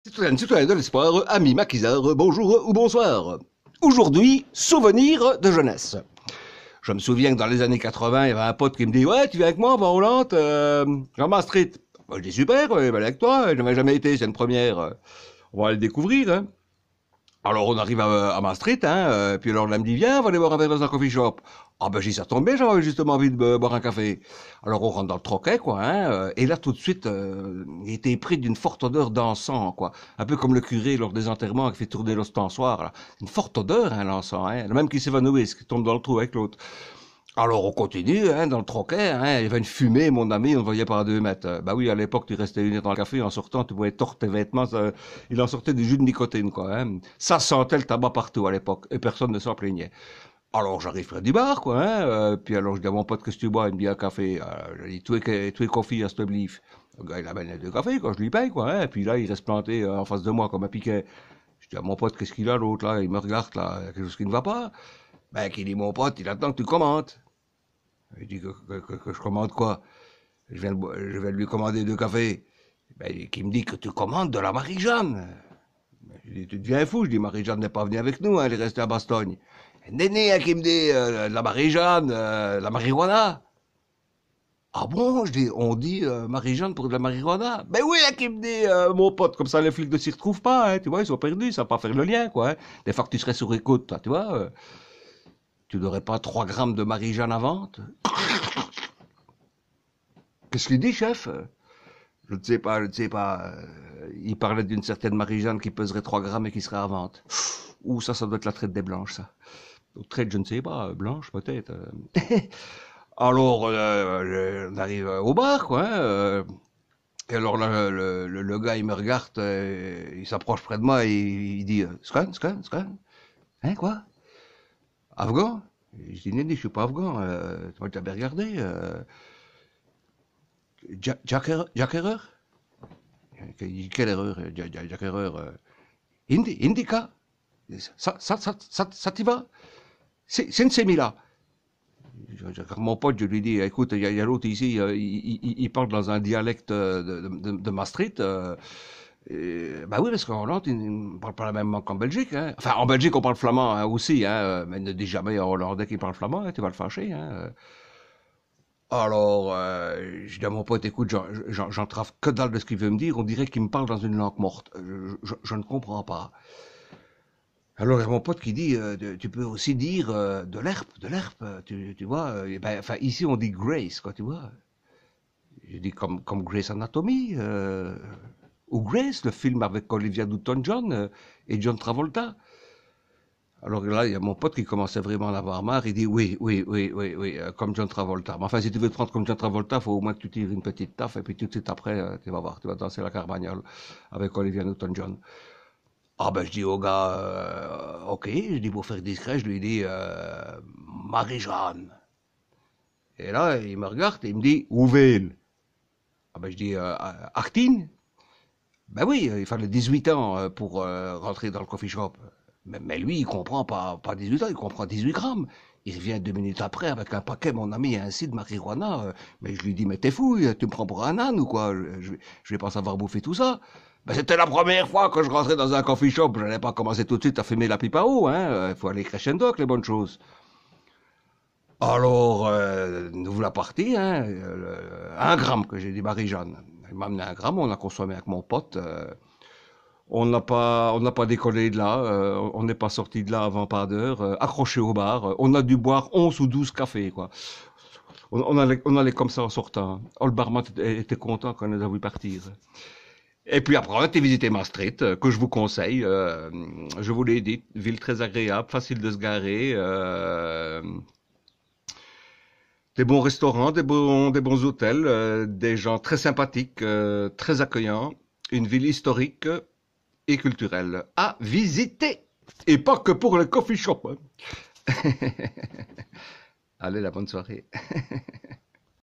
Citoyen de l'espoir, ami maquisard, bonjour ou bonsoir. Aujourd'hui, souvenir de jeunesse. Je me souviens que dans les années 80, il y avait un pote qui me dit « Ouais, tu viens avec moi, on va en Hollande, Jean Maastricht. » Moi, je dis « Super, ouais, je vais aller avec toi, je n'avais jamais été, c'est une première, on va aller le découvrir. Hein. » Alors on arrive à Maastricht, puis alors elle me dit viens, on va aller boire un verre dans un coffee shop. Ah ben j'ai ça tombe bien, j'avais justement envie de boire un café. Alors on rentre dans le troquet, quoi, et là tout de suite, il était pris d'une forte odeur d'encens, quoi. Un peu comme le curé lors des enterrements qui fait tourner l'ostensoir, là. Une forte odeur, l'encens, le même qui s'évanouit, qui tombe dans le trou avec l'autre. Alors on continue, dans le troquet, il y avait une fumée, mon ami, on ne voyait pas à 2 mètres. Bah oui, à l'époque, tu restais une heure dans le café, en sortant, tu pouvais tordre tes vêtements, il en sortait du jus de nicotine, quoi. Ça sentait le tabac partout à l'époque, et personne ne s'en plaignait. Alors j'arrive près du bar, quoi, puis alors je dis à mon pote, qu'est-ce que tu bois? Il me dit un café. Je dis, tu es coffee à ce blif. Le gars, il amène les 2 cafés, quoi, je lui paye, quoi, et puis là, il reste planté en face de moi comme un piquet. Je dis à mon pote, qu'est-ce qu'il a, l'autre, là? Il me regarde, là, il y a quelque chose qui ne va pas. Ben, qui dit, mon pote, il attend que tu commentes. Il dit que je commande quoi? Je vais lui commander 2 cafés. Ben, qui me dit que tu commandes de la Marie-Jeanne. Je dis, tu deviens fou. Je dis, Marie-Jeanne n'est pas venue avec nous, elle est restée à Bastogne. Néné, qui me dit, la Marie-Jeanne, la marijuana. Ah bon, je dis, on dit Marie-Jeanne pour de la marijuana. Ben oui, qui me dit, mon pote, comme ça les flics ne s'y retrouvent pas, tu vois, ils sont perdus, ils savent pas faire le lien, quoi. Des fois que tu serais sur écoute, toi, tu vois, tu n'aurais pas 3 grammes de Marie-Jeanne à vente. Qu'est-ce qu'il dit, chef? Je ne sais pas, je ne sais pas. Il parlait d'une certaine Marie-Jeanne qui peserait 3 grammes et qui serait à vente. Ouh, ça doit être la traite des blanches, ça. Ou traite, je ne sais pas, blanche peut-être. Alors, on arrive au bar, quoi. Et alors là, le gars, il me regarde, il s'approche près de moi et il dit Scan, scan, scan. Hein, quoi? Afghan? Je dis, Néné, je suis pas afghan. Tu m'as bien regardé. Jack Erreur? Quelle erreur, Jack Erreur? Indica? Ça t'y va? C'est une sémila. Mon pote, je lui dis, écoute, il y a l'autre ici, il parle dans un dialecte de Maastricht. Bah oui, parce qu'en Hollande, ils ne parlent pas la même langue qu'en Belgique. Hein. Enfin, en Belgique, on parle flamand aussi, mais ne dis jamais en Hollandais qui parle flamand, tu vas le fâcher. Alors, je dis à mon pote, écoute, j'en trave que dalle de ce qu'il veut me dire, on dirait qu'il me parle dans une langue morte. Je ne comprends pas. Alors, il y a mon pote qui dit, tu peux aussi dire de l'herbe, tu vois. Ben, enfin, ici, on dit Grace, quoi, tu vois. Je dis comme Grace Anatomy, ou Grace, le film avec Olivia Newton-John et John Travolta. Alors là, il y a mon pote qui commençait vraiment à en avoir marre. Il dit oui, comme John Travolta. Mais enfin, si tu veux te prendre comme John Travolta, il faut au moins que tu tires une petite taffe et puis tout de suite après, tu vas voir, tu vas danser la carmagnole avec Olivia Newton-John. Ah ben je dis au gars, ok, je dis pour faire discret, je lui dis Marie-Jeanne. Et là, il me regarde et il me dit Hoeveel. Ah ben je dis 18. Ben oui, il fallait 18 ans pour rentrer dans le coffee shop. Mais lui, il comprend pas 18 ans, il comprend 18 grammes. Il revient 2 minutes après avec un paquet, mon ami, ainsi de marijuana. Mais je lui dis, mais t'es fou, tu me prends pour un âne ou quoi? Je vais pas savoir bouffer tout ça. Ben, c'était la première fois que je rentrais dans un coffee shop. Je n'allais pas commencer tout de suite à fumer la pipe à eau. Il faut aller crescendo avec les bonnes choses. Alors, nous voilà partis. 1 gramme que j'ai dit Marie-Jeanne. Il m'a amené 1 gramme, on a consommé avec mon pote. On n'a pas décollé de là, on n'est pas sorti de là avant pas d'heure, accroché au bar, on a dû boire 11 ou 12 cafés, quoi. On allait comme ça en sortant. Oh, le barman était content quand on nous a vu partir. Et puis après, on a été visiter Maastricht, que je vous conseille. Je vous l'ai dit, ville très agréable, facile de se garer, des bons restaurants, des bons hôtels, des gens très sympathiques, très accueillants, une ville historique et culturelle à visiter. Et pas que pour le coffee shop. Allez, la bonne soirée.